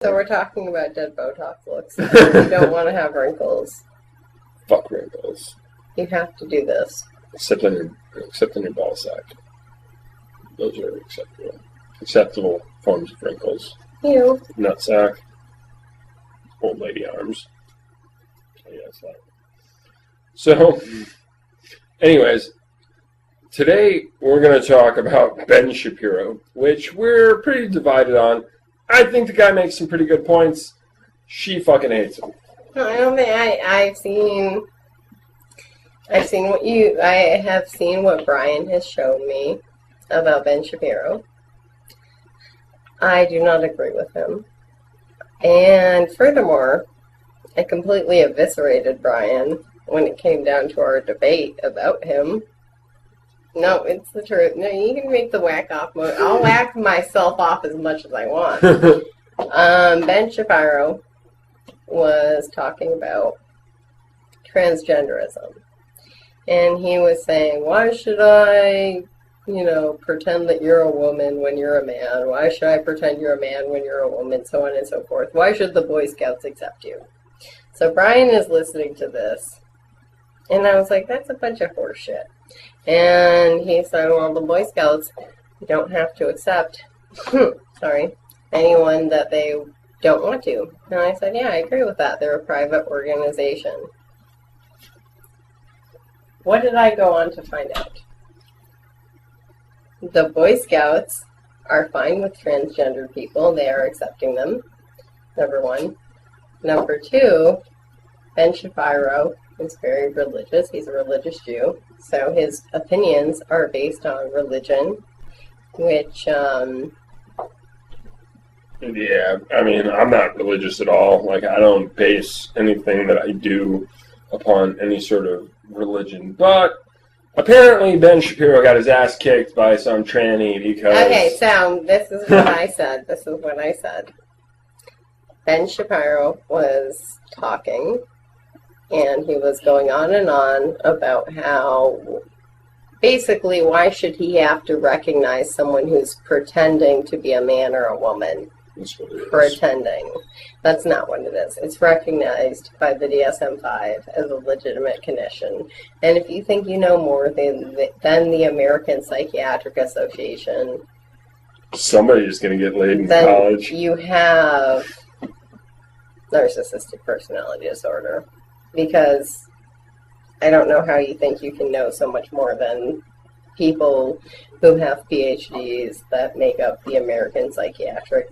So we're talking about dead Botox looks. You don't want to have wrinkles. Fuck wrinkles. You have to do this. Except on your ball sack. Those are acceptable. Acceptable forms of wrinkles. Ew. Nutsack. Old lady arms. Oh, yes, that. So, anyways, today we're going to talk about Ben Shapiro, which we're pretty divided on. I think the guy makes some pretty good points. She fucking hates him. I don't think I have seen what Brian has shown me about Ben Shapiro. I do not agree with him. And furthermore, I completely eviscerated Brian when it came down to our debate about him. No, it's the truth. No, you can make the whack off mode. I'll whack myself off as much as I want. Ben Shapiro was talking about transgenderism. And he was saying, why should I, pretend that you're a woman when you're a man? Why should I pretend you're a man when you're a woman? So on and so forth. Why should the Boy Scouts accept you? So Brian is listening to this. And I was like, that's a bunch of horseshit. And he said, well, the Boy Scouts don't have to accept, anyone that they don't want to. And I said, yeah, I agree with that. They're a private organization. What did I go on to find out? The Boy Scouts are fine with transgender people. They are accepting them, number one. Number two, Ben Shapiro is very religious. He's a religious Jew. So his opinions are based on religion, which, Yeah, I mean, I'm not religious at all. Like, I don't base anything that I do upon any sort of religion. But apparently Ben Shapiro got his ass kicked by some tranny because... Okay, so this is what I said. Ben Shapiro was talking, and he was going on and on about how, basically, why should he have to recognize someone who's pretending to be a man or a woman? That's what it is. Pretending. That's not what it is. It's recognized by the DSM-5 as a legitimate condition. And if you think you know more than the American Psychiatric Association... Somebody's going to get laid in then college. You have narcissistic personality disorder. Because I don't know how you think you can know so much more than people who have PhDs that make up the American Psychiatric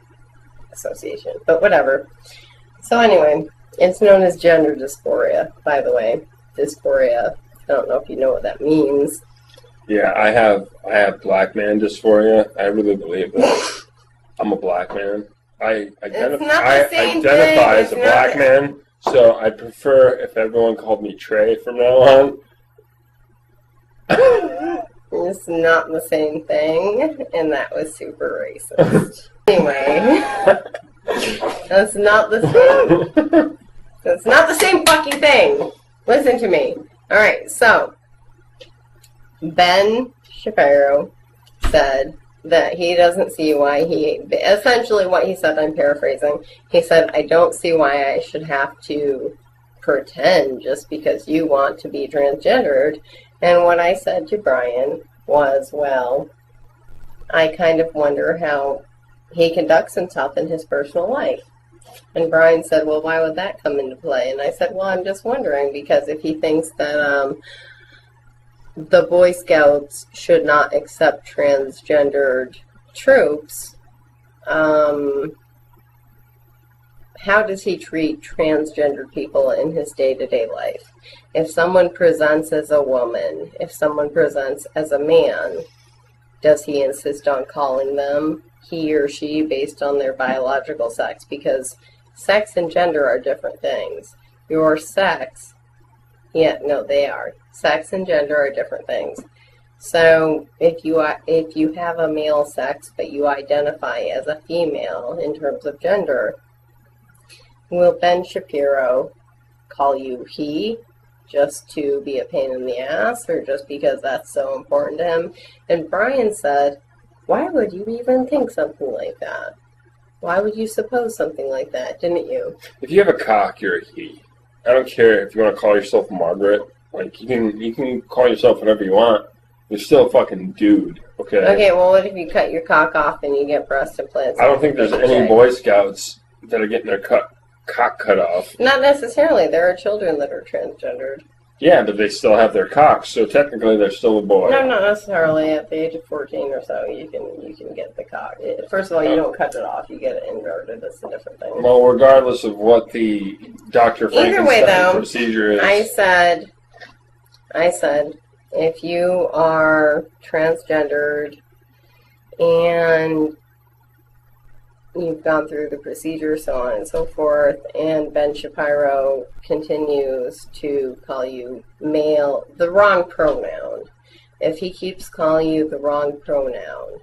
Association. But whatever. So anyway, it's known as gender dysphoria, by the way. Dysphoria. I don't know if you know what that means. Yeah, I have black man dysphoria. I really believe that. I'm a black man. I identify as a black man. So I'd prefer if everyone called me Trey from now on. It's not the same thing, and that was super racist. Anyway, that's not the same. That's not the same fucking thing. Listen to me. Alright, so Ben Shapiro said that he doesn't see why essentially what he said, I'm paraphrasing, he said, I don't see why I should have to pretend just because you want to be transgendered. And what I said to Brian was, well, I kind of wonder how he conducts himself in his personal life. And Brian said, well, why would that come into play? And I said, well, I'm just wondering, because if he thinks that the Boy Scouts should not accept transgendered troops, how does he treat transgendered people in his day-to-day life? If someone presents as a woman, if someone presents as a man, does he insist on calling them he or she based on their biological sex? Because sex and gender are different things. Your sex, they are. Sex and gender are different things. So if you have a male sex but you identify as a female in terms of gender, will Ben Shapiro call you he just to be a pain in the ass, or just because that's so important to him? And Brian said, why would you even think something like that? Why would you suppose something like that, didn't you? If you have a cock, you're a he. I don't care if you want to call yourself Margaret. Like, you can call yourself whatever you want. You're still a fucking dude, okay? Okay, well, what if you cut your cock off and you get breast implants? I don't think there's any Boy Scouts that are getting their cock cut off. Not necessarily. There are children that are transgendered. Yeah, but they still have their cocks, so technically they're still a boy. No, not necessarily. At the age of 14 or so, you can get the cock. First of all, you don't cut it off. You get it inverted. That's a different thing. Well, regardless of what the Dr. Frankenstein procedure is. I said, if you are transgendered and you've gone through the procedure, so on and so forth, and Ben Shapiro continues to call you male, the wrong pronoun. If he keeps calling you the wrong pronoun,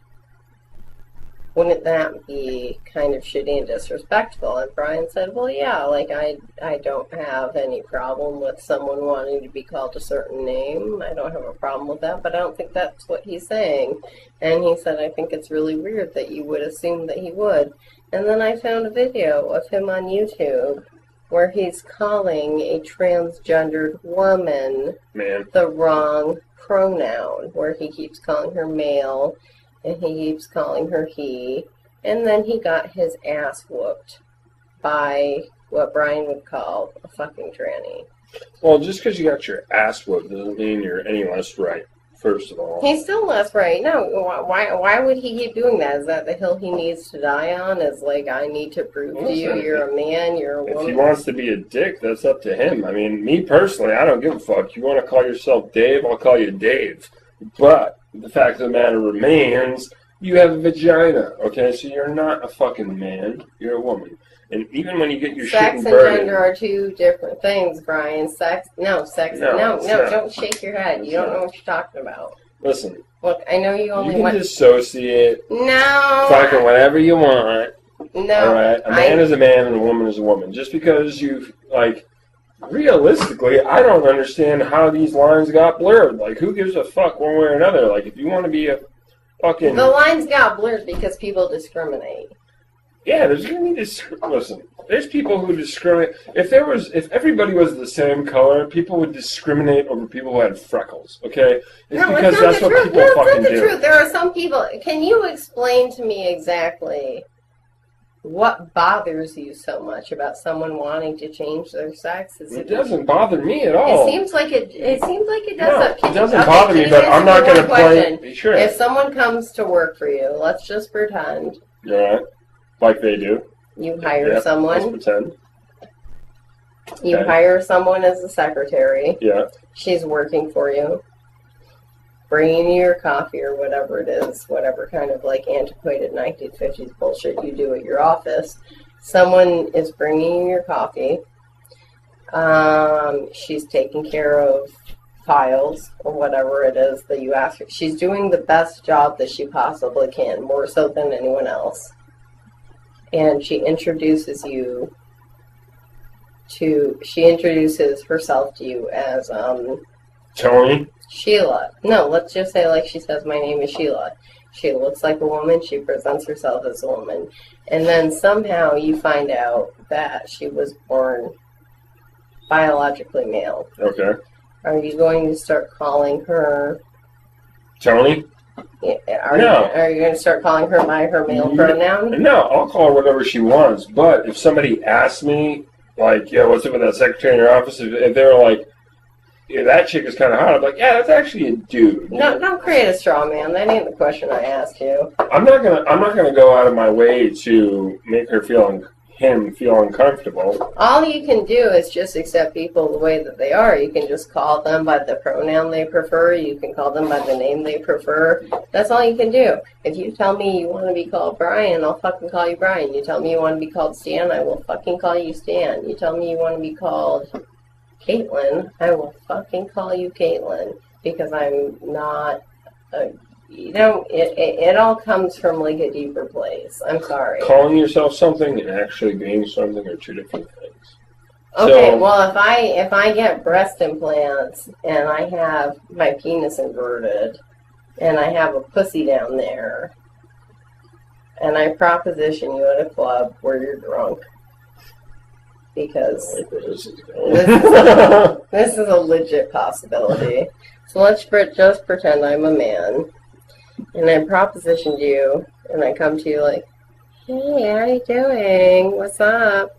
wouldn't that be kind of shitty and disrespectful? And Brian said, well, yeah, like, I don't have any problem with someone wanting to be called a certain name. I don't have a problem with that, but I don't think that's what he's saying. And he said, I think it's really weird that you would assume that he would. And then I found a video of him on YouTube where he's calling a transgendered woman the wrong pronoun, where he keeps calling her male, and he keeps calling her he, and then he got his ass whooped by what Brian would call a fucking tranny. Well, just because you got your ass whooped doesn't mean you're any less right, first of all. He's still less right. No, why would he keep doing that? Is that the hill he needs to die on? Is like, I need to prove to you you're a man, you're a woman? If he wants to be a dick, that's up to him. I mean, me personally, I don't give a fuck. You want to call yourself Dave, I'll call you Dave. But the fact of the matter remains, you have a vagina, okay? So you're not a fucking man, you're a woman. And even when you get your shit inverted... Sex and gender are two different things, Brian. No, don't shake your head. You don't know what you're talking about. Listen. Look, I know you only want... You can dissociate. No. Fucking whatever you want. No. Alright? A man is a man and a woman is a woman. Just because you, like... Realistically, I don't understand how these lines got blurred. Like, who gives a fuck one way or another? Like, if you want to be a fucking... The lines got blurred because people discriminate. Yeah, there's going to be listen, there's people who discriminate. If everybody was the same color, people would discriminate over people who had freckles, okay? It's because that's what people fucking do. That's not the truth. There are some people... Can you explain to me exactly... what bothers you so much about someone wanting to change their sex? It doesn't bother me at all. It seems like it does. No, it doesn't bother me, but I'm not going to play. Sure. If someone comes to work for you, let's just pretend. Yeah, like they do. You hire someone. Let's pretend. You hire someone as a secretary. Yeah. She's working for you, bringing you your coffee or whatever it is, whatever kind of like antiquated 1950s bullshit you do at your office. Someone is bringing you your coffee. She's taking care of files or whatever it is that you ask her. She's doing the best job that she possibly can, more so than anyone else. And she introduces herself to you as, Tony? Sheila. No, let's just say like she says, my name is Sheila. She looks like a woman. She presents herself as a woman. And then somehow you find out that she was born biologically male. Okay. Are you going to start calling her... Tony? Are you going to start calling her by her male pronoun? No, I'll call her whatever she wants. But if somebody asks me, like, yeah, what's up with that secretary in your office? If they're like, yeah, that chick is kind of hot. I'm like, yeah, that's actually a dude. No, don't create a straw man. That ain't the question I asked you. I'm not gonna go out of my way to make him feel uncomfortable. All you can do is just accept people the way that they are. You can just call them by the pronoun they prefer. You can call them by the name they prefer. That's all you can do. If you tell me you want to be called Brian, I'll fucking call you Brian. You tell me you want to be called Stan, I will fucking call you Stan. You tell me you want to be called Caitlin, I will fucking call you Caitlin, because I'm not, it all comes from like a deeper place. I'm sorry. Calling yourself something and actually being something are two different things. Okay, well, if I get breast implants and I have my penis inverted and I have a pussy down there and I proposition you at a club where you're drunk. Because this is a legit possibility. So let's just pretend I'm a man, and I propositioned you, and I come to you like, hey, how you doing? What's up?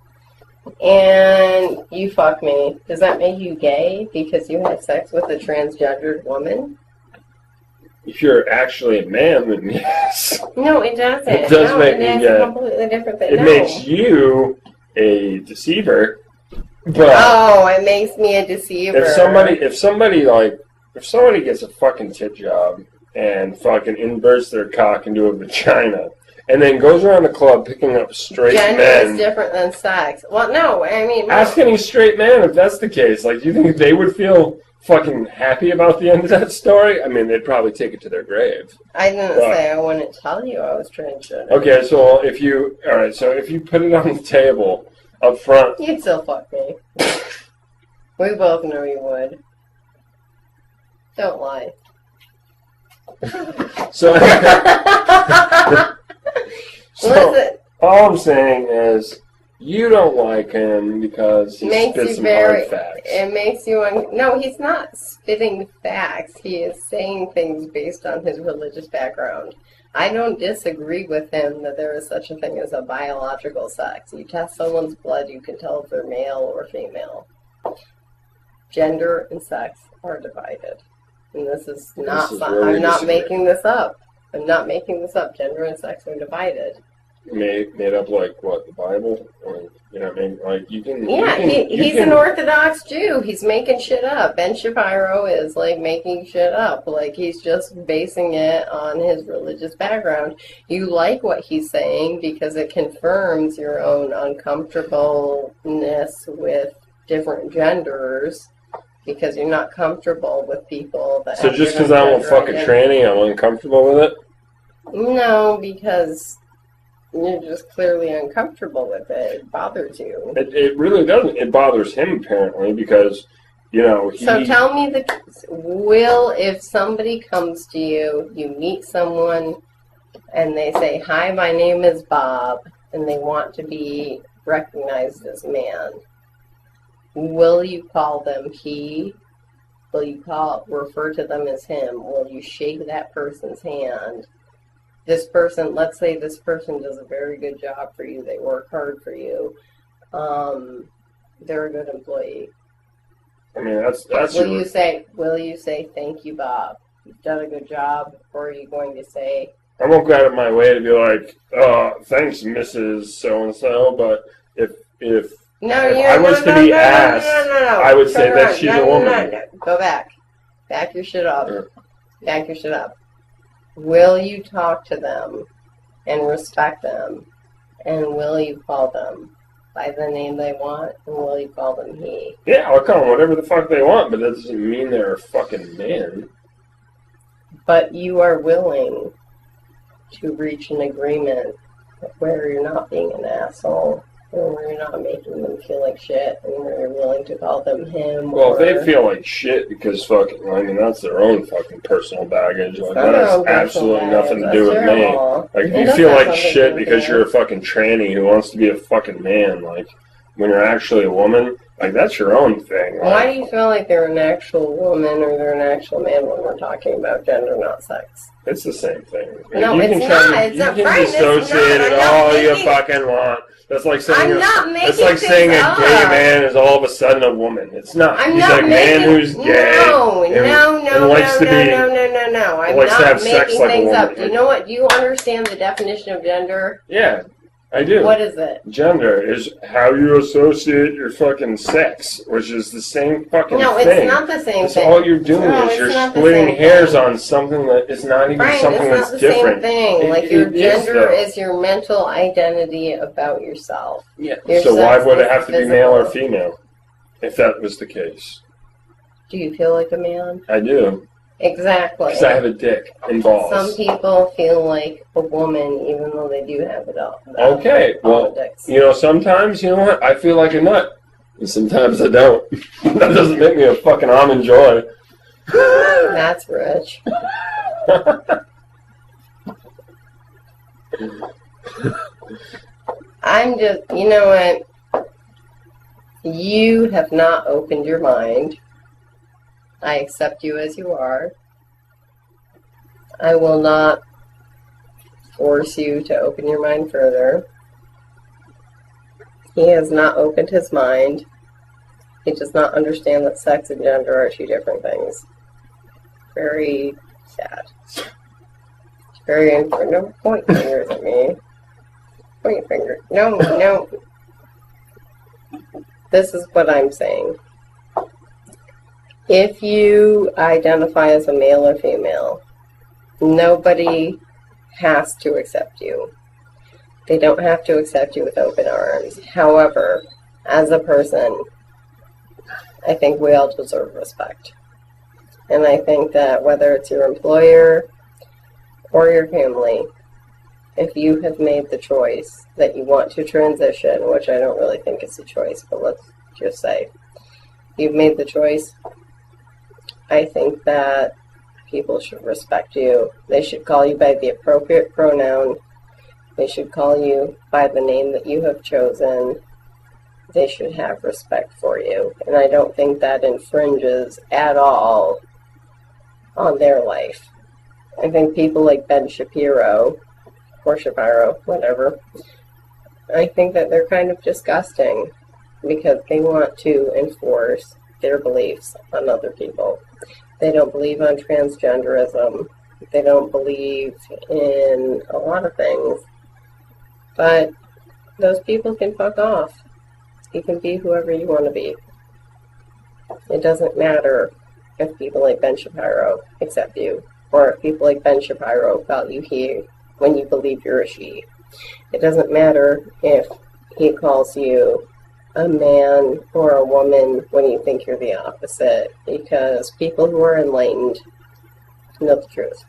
And you fuck me. Does that make you gay because you had sex with a transgendered woman? If you're actually a man, then yes. No, it doesn't. It does make me gay. It's a completely different thing. It makes you a deceiver. But it makes me a deceiver. If somebody gets a fucking tit job and fucking inverts their cock into a vagina and then goes around the club picking up straight men. Gender is different than sex. Well, no, I mean... No. Ask any straight man if that's the case. Like, do you think they would feel fucking happy about the end of that story? I mean, they'd probably take it to their grave. I didn't say I wouldn't tell you I was transgender. Okay, so if you put it on the table up front... You'd still fuck me. We both know you would. Don't lie. So Listen. All I'm saying is, you don't like him because he spits some hard facts. It makes you... No, he's not spitting facts. He is saying things based on his religious background. I don't disagree with him that there is such a thing as a biological sex. You test someone's blood, you can tell if they're male or female. Gender and sex are divided. And this is not... I'm not making this up. I'm not making this up. Gender and sex are divided. Made up like what, the Bible? Or, you know what I mean? Like you can. Yeah, he's an Orthodox Jew. He's making shit up. Ben Shapiro is like making shit up. Like he's just basing it on his religious background. You like what he's saying because it confirms your own uncomfortableness with different genders. Because you're not comfortable with people that. So just because I won't fuck a tranny, I'm uncomfortable with it? No, because you're just clearly uncomfortable with it. It bothers you. It really doesn't. It bothers him apparently because, you know. So tell me if somebody comes to you, you meet someone, and they say, "Hi, my name is Bob," and they want to be recognized as man. Will you call them he? Will you refer to them as him? Will you shake that person's hand? This person, let's say this person does a very good job for you. They work hard for you. They're a good employee. I mean, that's. Will you say thank you, Bob? You've done a good job, or are you going to say? I won't go out of my way to be like, thanks, Mrs. So and so. But if I was to be asked, I would say that she's a woman. No. Go back. Back your shit up. Back your shit up. Will you talk to them and respect them? And will you call them by the name they want? And will you call them he? Yeah, I'll call them whatever the fuck they want, but that doesn't mean they're a fucking man. But you are willing to reach an agreement where you're not being an asshole. And where you're not making them feel like shit, and where you're willing to call them him. Well, if they feel like shit because that's their own fucking personal baggage. Like, that has absolutely nothing to do with me. Like, if you feel like shit because you're a fucking tranny who wants to be a fucking man, like, when you're actually a woman, like, that's your own thing. Why do you feel like they're an actual woman or they're an actual man when we're talking about gender, not sex? It's the same thing. No, it's not. You can dissociate it all you fucking want. That's like saying a gay man is all of a sudden a woman. It's not. He's a man who's gay. No. I'm not making things up. Do you know what? Do you understand the definition of gender? Yeah, I do. What is it? Gender is how you associate your fucking sex, which is the same fucking thing. No, it's not the same thing. All you're doing is you're splitting hairs on something that is not even something that's different. It's not the same thing. Like, your gender is your mental identity about yourself. Yeah. So why would it have to be male or female, if that was the case? Do you feel like a man? I do. Exactly. Because I have a dick and balls. Some people feel like a woman even though they do have it all. Okay, well, sometimes, you know what, I feel like a nut. And sometimes I don't. That doesn't make me a fucking almond joy. That's rich. I'm just, you know what? You have not opened your mind. I accept you as you are. I will not force you to open your mind further. He has not opened his mind. He does not understand that sex and gender are two different things. Very sad. Very important. No, point fingers at me. Point finger. No, no. This is what I'm saying. If you identify as a male or female, nobody has to accept you. They don't have to accept you with open arms. However, as a person, I think we all deserve respect. And I think that whether it's your employer or your family, if you have made the choice that you want to transition, which I don't really think is a choice, but let's just say you've made the choice, I think that people should respect you. They should call you by the appropriate pronoun. They should call you by the name that you have chosen. They should have respect for you. And I don't think that infringes at all on their life. I think people like Ben Shapiro, or Shapiro, whatever, I think that they're kind of disgusting because they want to enforce their beliefs on other people. They don't believe on transgenderism. They don't believe in a lot of things. But those people can fuck off. You can be whoever you want to be. It doesn't matter if people like Ben Shapiro accept you, or if people like Ben Shapiro value he when you believe you're a she. It doesn't matter if he calls you a man or a woman when you think you're the opposite, because people who are enlightened know the truth.